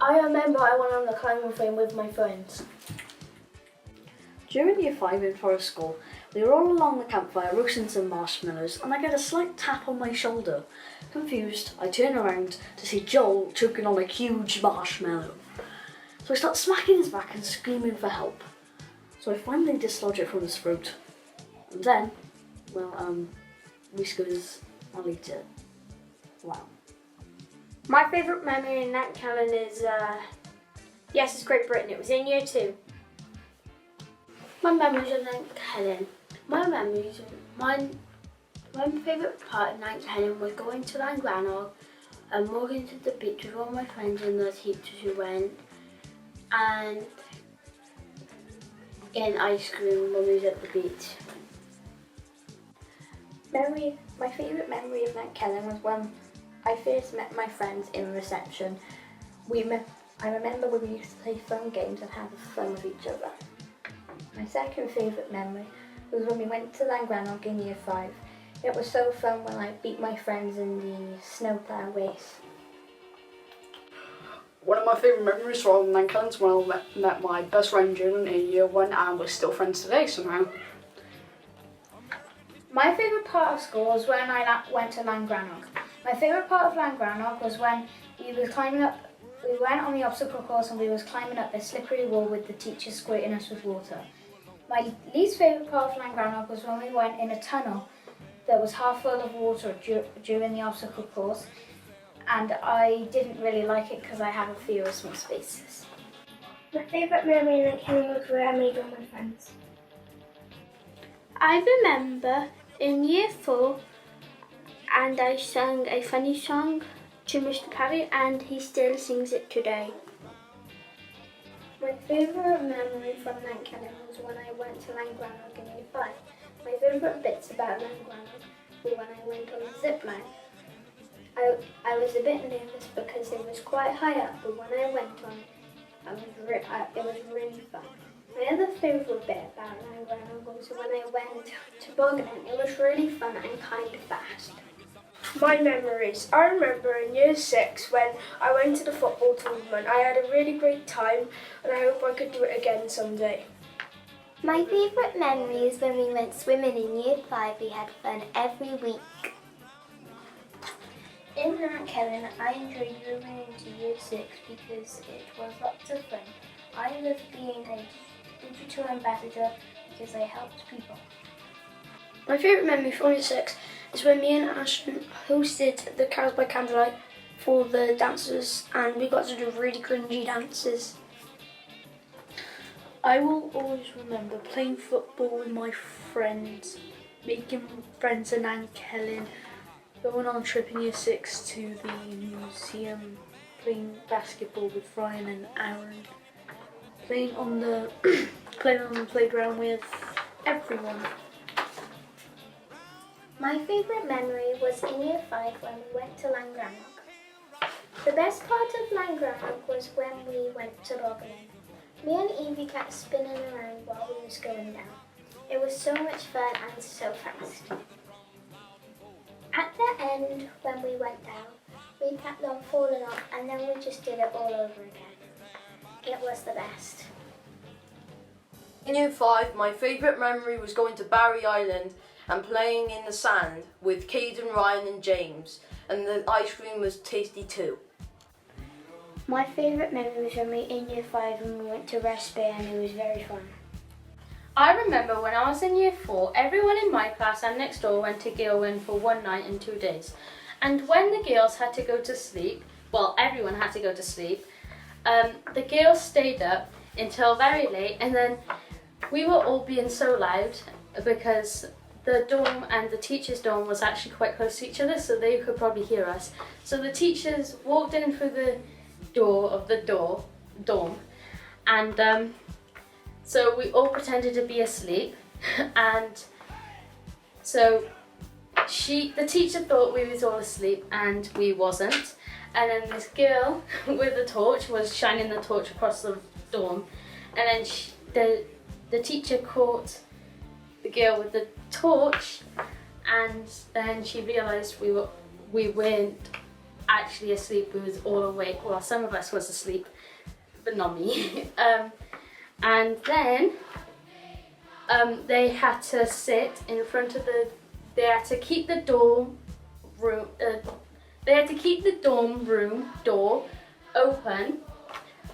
I remember I went on the climbing frame with my friends. During year 5 in Forest School, we were all along the campfire roasting some marshmallows and I get a slight tap on my shoulder. Confused, I turn around to see Joel choking on a huge marshmallow. So I start smacking his back and screaming for help. So I finally dislodge it from his throat. And then, Whiskers, I'll eat it. Wow. My favourite memory in Nant Kellen is, yes, it's Great Britain. It was in year 2. My memories of Nant Helen. My favourite part of Nant Helen was going to Llangrannog and walking to the beach with all my friends and the teachers who went, and getting ice cream when we was at the beach. My favourite memory of Nant Kellen was when I first met my friends in reception. I remember when we used to play phone games and have fun with each other. My second favourite memory was when we went to Llangrannog in year 5. It was so fun when I beat my friends in the snowplow race. One of my favourite memories from Nant Kellen is when I met my best friend June in year 1 and we're still friends today somehow. My favourite part of school was when I went to Llangrannog. My favourite part of Llangrannog was when we went on the obstacle course and we was climbing up a slippery wall with the teacher squirting us with water. My least favourite part of Llangrannog was when we went in a tunnel that was half full of water during the obstacle course, and I didn't really like it because I have a fear of small spaces. My favourite memory in Nant Kellen was where I made all my friends. I remember in year 4 and I sang a funny song to Mr. Parry and he still sings it today. My favourite memory from Nant Kellen was when I went to Llangrannog in year 5. My favourite bits about Llangrannog were when I went on the zip line. I was a bit nervous because it was quite high up, but when I went on it, it was really fun. My other favourite bit about Llangrannog was when I went to Bognor. It was really fun and kind of fast. My memories. I remember in year 6 when I went to the football tournament. I had a really great time and I hope I could do it again someday. My favourite memory is when we went swimming in year 5. We had fun every week. In Nant Kellen, I enjoyed moving into year 6 because it was lots of fun. I loved being a digital ambassador because I helped people. My favourite memory from year 6 is when me and Ashton hosted the Carols by Candlelight for the dancers and we got to do really cringy dances. I will always remember playing football with my friends, making friends in Nant Kellen, going on a trip in year 6 to the museum, playing basketball with Ryan and Aaron, playing on the playground with everyone. My favourite memory was in year 5 when we went to Llangrannog. The best part of Llangrannog was when we went to Bognor. Me and Evie kept spinning around while we was going down. It was so much fun and so fast. At the end, when we went down, we kept on falling off and then we just did it all over again. It was the best. In year 5, my favourite memory was going to Barry Island and playing in the sand with Caden, Ryan and James, and the ice cream was tasty too. My favourite memory was when we in year 5 and we went to Respite and it was very fun. I remember when I was in year 4, everyone in my class and next door went to Gilwyn for 1 night and 2 days. And when the girls had to go to sleep, well, everyone had to go to sleep, the girls stayed up until very late and then we were all being so loud because the dorm and the teacher's dorm was actually quite close to each other so they could probably hear us. So the teachers walked in through the door of the dorm and so we all pretended to be asleep and so the teacher thought we was all asleep and we wasn't, and then this girl with the torch was shining the torch across the dorm and then the teacher caught the girl with the torch and then she realised we weren't actually asleep. We was all awake. Well, some of us was asleep, but not me. And then they had to sit in front of they had to keep the dorm room door open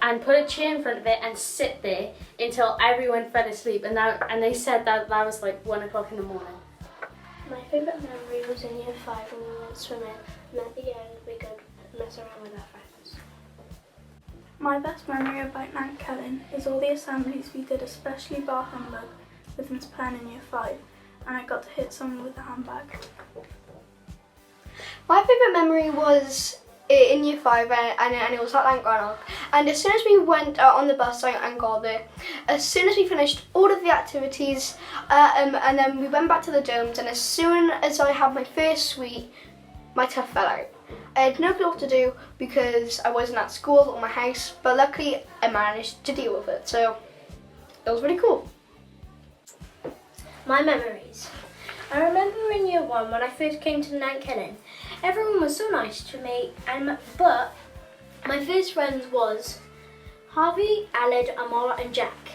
and put a chair in front of it and sit there until everyone fell asleep. And they said that was like 1 o'clock in the morning. My favourite memory was in year 5 when we went swimming, and at the end we could mess around with our friends. My best memory about Nank Kellen is all the assemblies we did, especially bar humbug with Miss Penn in year 5, and I got to hit someone with a handbag. My favourite memory was in year 5 and it was at Llangrannog, and as soon as we went on the bus and got there, as soon as we finished all of the activities and then we went back to the domes, and as soon as I had my first sweet, my tooth fell out. I had no clue what to do because I wasn't at school or my house, but luckily I managed to deal with it, so it was really cool. My memories. I remember in year 1 when I first came to Nankellen, everyone was so nice to me, but my first friends was Harvey, Aled, Amara and Jack.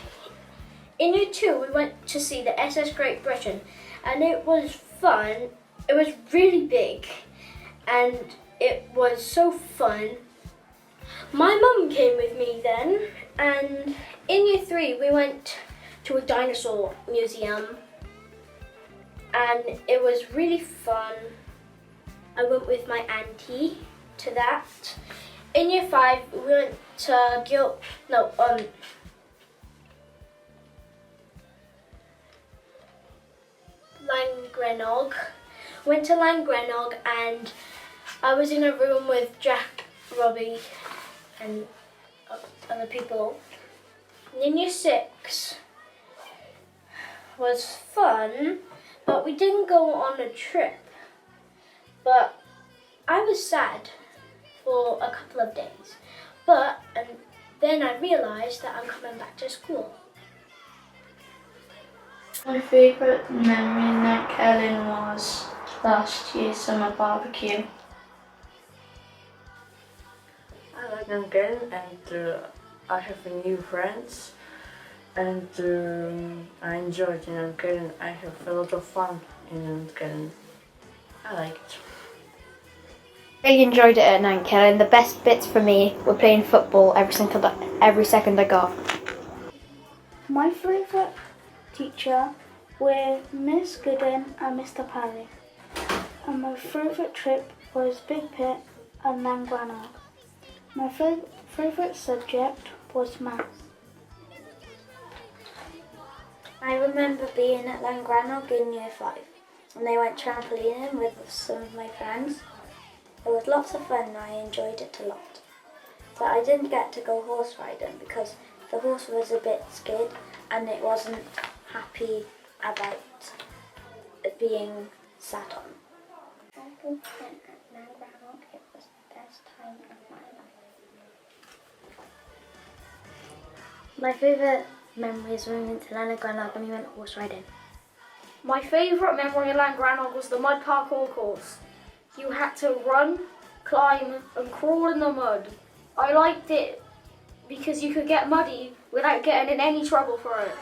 In year 2 we went to see the SS Great Britain, and it was fun. It was really big and it was so fun. My mum came with me then, and in year 3 we went to a dinosaur museum and it was really fun. I went with my auntie to that. In year 5 we went to Llangrannog. Went to Llangrannog and I was in a room with Jack, Robbie and other people. In year 6 was fun, but we didn't go on a trip. But I was sad for a couple of days. And then I realised that I'm coming back to school. My favourite memory in Nank Kellen was last year's summer barbecue. I like Nanken, and I have new friends, and I enjoyed in Nanken. I have a lot of fun in Nanken. I like it. Really enjoyed it at Nank, the best bits for me were playing football every second I got. My favourite teacher were Miss Gooden and Mr. Parry, and my favourite trip was Big Pit and Llangrannog. My favourite subject was maths. I remember being at Llangrannog in year 5 and they went trampolining with some of my friends. It was lots of fun and I enjoyed it a lot. But I didn't get to go horse riding because the horse was a bit scared and it wasn't happy about it being sat on. It was the best time of my life. My favourite memory is when we went to Llangrannog and we went horse riding. My favourite memory in Llangrannog was the mud parkour course. You had to run, climb and crawl in the mud. I liked it because you could get muddy without getting in any trouble for it.